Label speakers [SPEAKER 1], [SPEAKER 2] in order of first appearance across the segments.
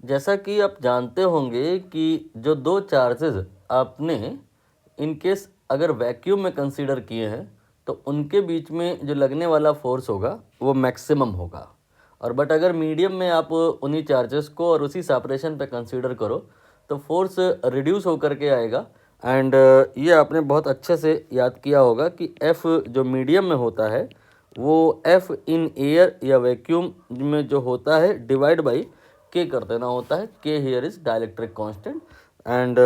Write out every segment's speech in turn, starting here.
[SPEAKER 1] जैसा कि आप जानते होंगे कि जो दो चार्जेस आपने इन केस अगर वैक्यूम में कंसीडर किए हैं तो उनके बीच में जो लगने वाला फोर्स होगा वो मैक्सिमम होगा। और बट अगर मीडियम में आप उन्हीं चार्जेस को और उसी सेपरेशन पे कंसीडर करो तो फोर्स रिड्यूस होकर के आएगा। एंड ये आपने बहुत अच्छे से याद किया होगा कि F जो मीडियम में होता है वो F इन एयर या वैक्यूम में जो होता है डिवाइड बाई K कर देना होता है। K here is dielectric constant and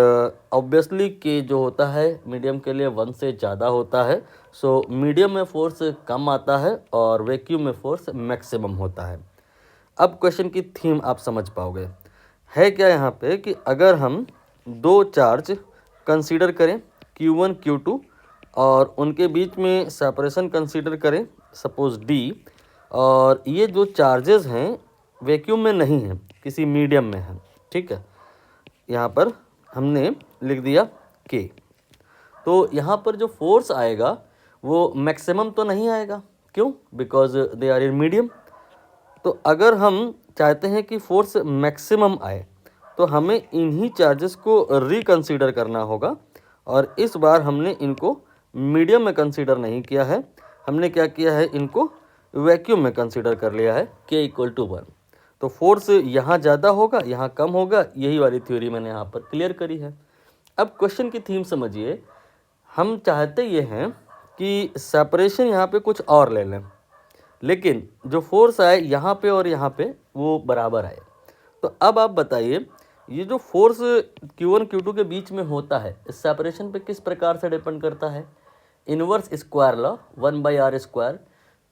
[SPEAKER 1] obviously K जो होता है मीडियम के लिए 1 से ज़्यादा होता है। सो मीडियम में फोर्स कम आता है और वैक्यूम में फोर्स मैक्सिमम होता है। अब क्वेश्चन की थीम आप समझ पाओगे है क्या यहाँ पे कि अगर हम दो चार्ज कंसीडर करें Q1 Q2 और उनके बीच में सेपरेशन कंसीडर करें सपोज D, और ये जो चार्जेस हैं वैक्यूम में नहीं हैं, किसी मीडियम में हैं। ठीक है, यहाँ पर हमने लिख दिया K। तो यहाँ पर जो फोर्स आएगा वो मैक्सिमम तो नहीं आएगा, क्यों? Because they are in medium. तो अगर हम चाहते हैं कि फोर्स मैक्सिमम आए तो हमें इन्हीं चार्जेस को रिकंसीडर करना होगा। और इस बार हमने इनको मीडियम में कंसीडर नहीं किया है, हमने क्या किया है, इनको वैक्यूम में कंसीडर कर लिया है K = 1। तो फोर्स यहाँ ज़्यादा होगा यहाँ कम होगा, यही वाली थ्योरी मैंने यहाँ पर क्लियर करी है। अब क्वेश्चन की थीम समझिए, हम चाहते ये हैं कि सेपरेशन यहाँ पे कुछ और ले लें लेकिन जो फोर्स आए यहाँ पे और यहाँ पे वो बराबर आए। तो अब आप बताइए ये जो फोर्स Q1 Q2 के बीच में होता है इस सेपरेशन पे किस प्रकार से डिपेंड करता है? Inverse square law 1/r²।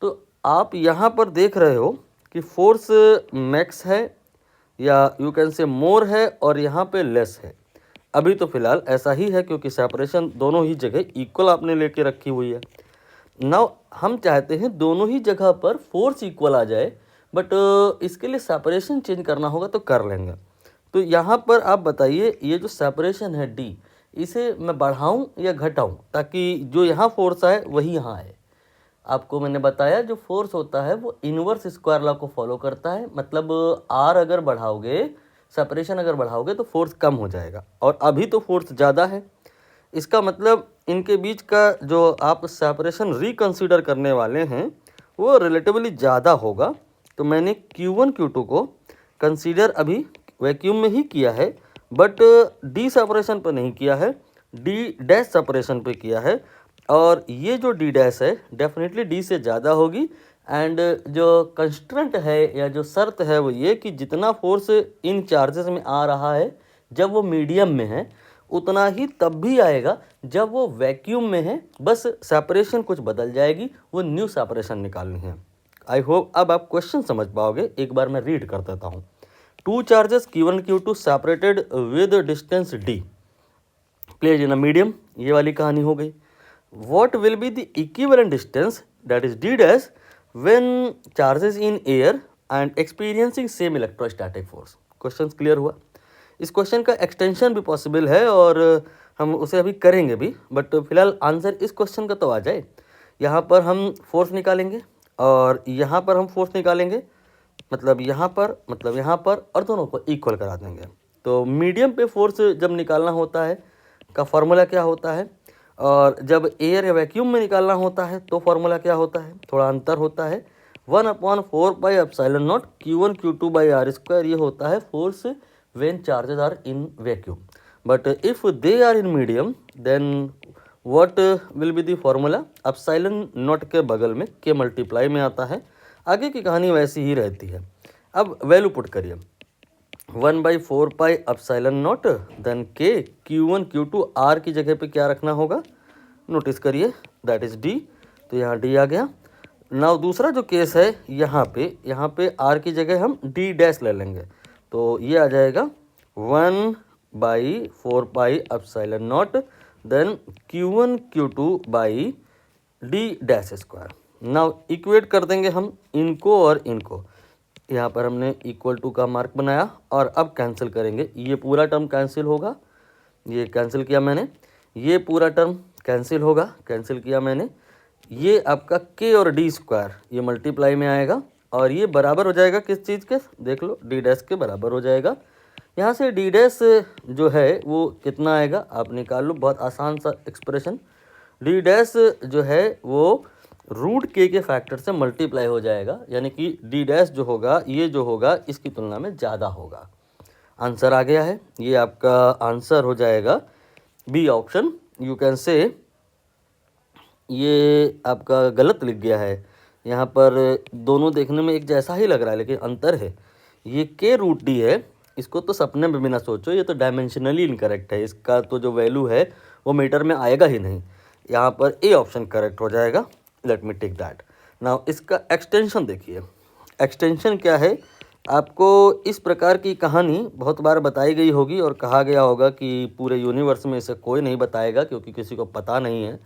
[SPEAKER 1] तो आप यहाँ पर देख रहे हो कि फोर्स मैक्स है या यू कैन से मोर है और यहाँ पे लेस है। अभी तो फिलहाल ऐसा ही है क्योंकि सेपरेशन दोनों ही जगह इक्वल आपने लेके रखी हुई है। नाउ हम चाहते हैं दोनों ही जगह पर फोर्स इक्वल आ जाए, बट इसके लिए सेपरेशन चेंज करना होगा तो कर लेंगे। तो यहाँ पर आप बताइए ये जो सेपरेशन है D, इसे मैं बढ़ाऊँ या घटाऊँ ताकि जो यहाँ फोर्स आए वही यहाँ आए। आपको मैंने बताया जो फोर्स होता है वो इनवर्स स्क्वायर लॉ को फॉलो करता है, मतलब R अगर बढ़ाओगे, सेपरेशन अगर बढ़ाओगे तो फोर्स कम हो जाएगा और अभी तो फोर्स ज़्यादा है। इसका मतलब इनके बीच का जो आप सेपरेशन रिकंसीडर करने वाले हैं वो रिलेटिवली ज़्यादा होगा। तो मैंने Q1 Q2 को कंसीडर अभी वैक्यूम में ही किया है, बट D सेपरेशन पर नहीं किया है, D' सेपरेशन पे किया है। और ये जो D' है डेफिनेटली D से ज़्यादा होगी। एंड जो कंस्ट्रेंट है या जो शर्त है वो ये कि जितना फोर्स इन चार्जेस में आ रहा है जब वो मीडियम में है उतना ही तब भी आएगा जब वो वैक्यूम में है, बस सेपरेशन कुछ बदल जाएगी, वो न्यू सेपरेशन निकालनी है। आई होप अब आप क्वेश्चन समझ पाओगे। एक बार मैं रीड कर देता हूँ। Two charges Q1 Q2 separated with distance D place in a medium, ये वाली कहानी हो गई। What will be the equivalent distance that is D' when charges in air and experiencing same electrostatic force. Question clear हुआ? इस question का extension भी possible है और हम उसे अभी करेंगे भी, बट फिलहाल आंसर इस क्वेश्चन का तो आ जाए। यहाँ पर हम फोर्स निकालेंगे और यहाँ पर हम फोर्स निकालेंगे, मतलब यहाँ पर और दोनों को इक्वल करा देंगे। तो मीडियम पे फोर्स जब निकालना होता है का फॉर्मूला क्या होता है, और जब एयर या वैक्यूम में निकालना होता है तो फॉर्मूला क्या होता है, थोड़ा अंतर होता है। 1/4πε0 Q1 Q2/r², ये होता है force when charges are in vacuum, but if they are in medium then what will be the formula? Epsilon not के बगल में K मल्टीप्लाई में आता है। आगे की कहानी वैसी ही रहती है। अब वैल्यू पुट करिए 1/4πε0 then K Q1 Q2 R की जगह पे क्या रखना होगा, नोटिस करिए, दैट इज D। तो यहाँ D आ गया। नाउ दूसरा जो केस है यहाँ पे R की जगह हम D' ले लेंगे, तो ये आ जाएगा 1/4πε0 then Q1 Q2/D'²। Now equate कर देंगे हम इनको और इनको। यहाँ पर हमने इक्वल टू का मार्क बनाया और अब कैंसिल करेंगे। ये पूरा टर्म कैंसिल होगा, ये कैंसिल किया मैंने, ये पूरा टर्म कैंसिल होगा, कैंसिल किया मैंने। ये आपका K और D² ये मल्टीप्लाई में आएगा और ये बराबर हो जाएगा किस चीज़ के, देख लो, D' के बराबर हो जाएगा यहाँ से डी डैश जो है वो कितना आएगा आप निकाल लो, बहुत आसान सा एक्सप्रेशन। डी डैश जो है वो रूट के फैक्टर से मल्टीप्लाई हो जाएगा, यानी कि डी डैश जो होगा ये जो होगा इसकी तुलना में ज़्यादा होगा। आंसर आ गया है, ये आपका आंसर हो जाएगा B option. You can say ये आपका गलत लिख गया है, यहाँ पर दोनों देखने में एक जैसा ही लग रहा है लेकिन अंतर है। ये के रूट डी है, इसको तो सपने में भी ना सोचो, ये तो डायमेंशनली इनकरेक्ट है, इसका तो जो वैल्यू है वो मीटर में आएगा ही नहीं। यहाँ पर ए ऑप्शन करेक्ट हो जाएगा। Let me take that. Now इसका एक्सटेंशन देखिए, एक्सटेंशन क्या है, आपको इस प्रकार की कहानी बहुत बार बताई गई होगी और कहा गया होगा कि पूरे यूनिवर्स में इसे कोई नहीं बताएगा क्योंकि किसी को पता नहीं है,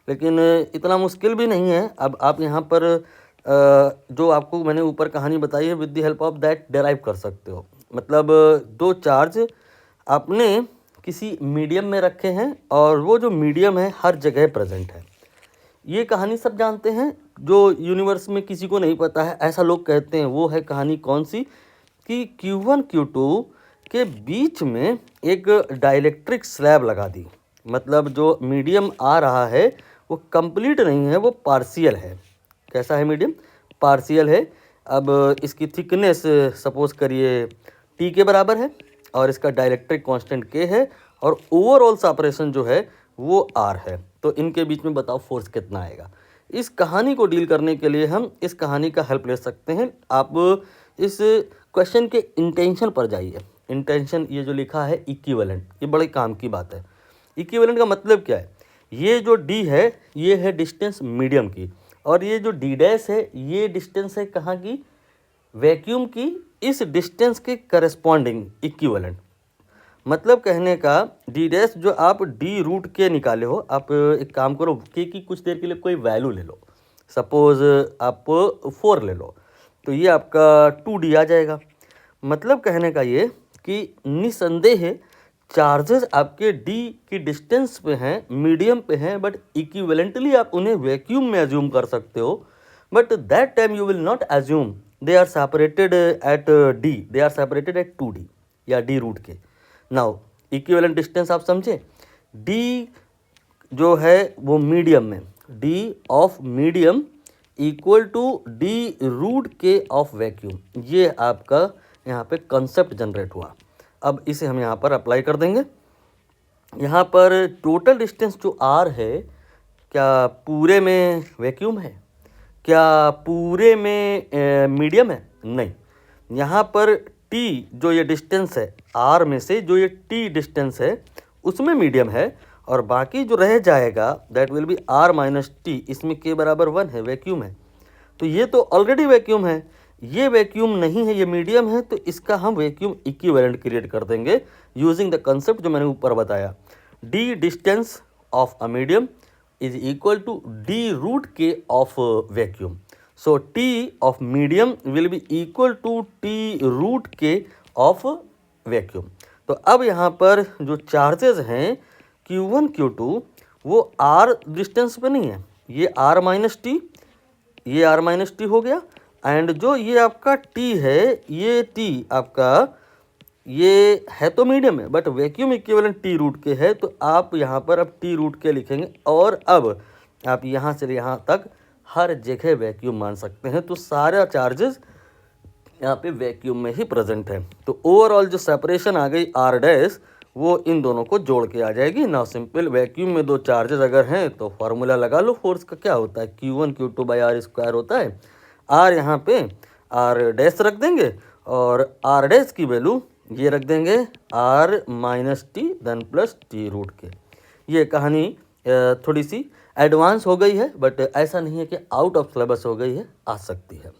[SPEAKER 1] लेकिन इतना मुश्किल भी नहीं है। अब आप यहाँ पर जो आपको मैंने ऊपर कहानी बताई है with the help of that derive कर सकते हो। मतलब दो चार्ज आपने किसी मीडियम में रखे हैं और वो जो मीडियम है हर जगह प्रेजेंट है। ये कहानी सब जानते हैं, जो यूनिवर्स में किसी को नहीं पता है ऐसा लोग कहते हैं। वो है कहानी कौन सी कि Q1 Q2 के बीच में एक डाइलेक्ट्रिक स्लैब लगा दी, मतलब जो मीडियम आ रहा है वो कंप्लीट नहीं है, वो पार्शियल है। कैसा है मीडियम? पार्शियल है। अब इसकी थिकनेस सपोज करिए T के बराबर है और इसका डाइलेक्ट्रिक कांस्टेंट K है और ओवरऑल सेपरेशन जो है वो R है। तो इनके बीच में बताओ फोर्स कितना आएगा। इस कहानी को डील करने के लिए हम इस कहानी का हेल्प ले सकते हैं। आप इस क्वेश्चन के इंटेंशन पर जाइए। इंटेंशन ये जो लिखा है इक्विवेलेंट, ये बड़े काम की बात है। इक्विवेलेंट का मतलब क्या है, ये जो डी है ये है डिस्टेंस मीडियम की और ये जो डी डैश है ये डिस्टेंस है कहाँ की? वैक्यूम की। इस डिस्टेंस के करस्पॉन्डिंग इक्विवेलेंट, मतलब कहने का डी डैश जो आप डी रूट के निकाले हो, आप एक काम करो के की कुछ देर के लिए कोई वैल्यू ले लो, सपोज आप 4 ले लो, तो ये आपका 2D आ जाएगा। मतलब कहने का ये कि निसंदेह चार्जेस आपके डी की डिस्टेंस पे हैं, मीडियम पे हैं, बट इक्विवेलेंटली आप उन्हें वैक्यूम में एज्यूम कर सकते हो। But that time you will not assume they are separated at D, they are separated at 2D या D root K. Now equivalent distance आप समझे, डी जो है वो मीडियम में, D of medium equal to D root K of vacuum. ये आपका यहाँ पे कंसेप्ट जनरेट हुआ। अब इसे हम यहाँ पर अप्लाई कर देंगे। यहाँ पर टोटल डिस्टेंस जो R है, क्या पूरे में वैक्यूम है? क्या पूरे में मीडियम है? नहीं। यहाँ पर T जो ये डिस्टेंस है R में से, जो ये T डिस्टेंस है उसमें मीडियम है और बाकी जो रह जाएगा that will be R minus T, इसमें K बराबर 1 है, वैक्यूम है। तो ये तो ऑलरेडी वैक्यूम है, ये वैक्यूम नहीं है, ये मीडियम है, तो इसका हम वैक्यूम इक्विवेलेंट क्रिएट कर देंगे यूजिंग द कंसेप्ट जो मैंने ऊपर बताया। The distance of a medium is equal to D root K of vacuum. So T of medium will be equal to T root K of vacuum. तो अब यहाँ पर जो चार्जेस हैं Q1 Q2 वो R डिस्टेंस पे नहीं है, ये R माइनस टी, ये R माइनस टी हो गया, एंड जो ये आपका T है ये T आपका ये है तो मीडियम है but vacuum equivalent T root K है, तो आप यहाँ पर अब T रूट के लिखेंगे और अब आप यहाँ से यहाँ तक हर जगह वैक्यूम मान सकते हैं। तो सारा चार्जेस यहाँ पे वैक्यूम में ही प्रेजेंट है। तो ओवरऑल जो सेपरेशन आ गई R डैश वो इन दोनों को जोड़ के आ जाएगी। नाउ सिंपल, वैक्यूम में दो चार्जेस अगर हैं तो फॉर्मूला लगा लो फोर्स का, क्या होता है Q1 Q2 by R square होता है। R यहाँ पे R डैश रख देंगे और R डैश की वैल्यू ये रख देंगे R minus T then plus T root K. ये कहानी थोड़ी सी एडवांस हो गई है बट ऐसा नहीं है कि आउट ऑफ सिलेबस हो गई है, आ सकती है।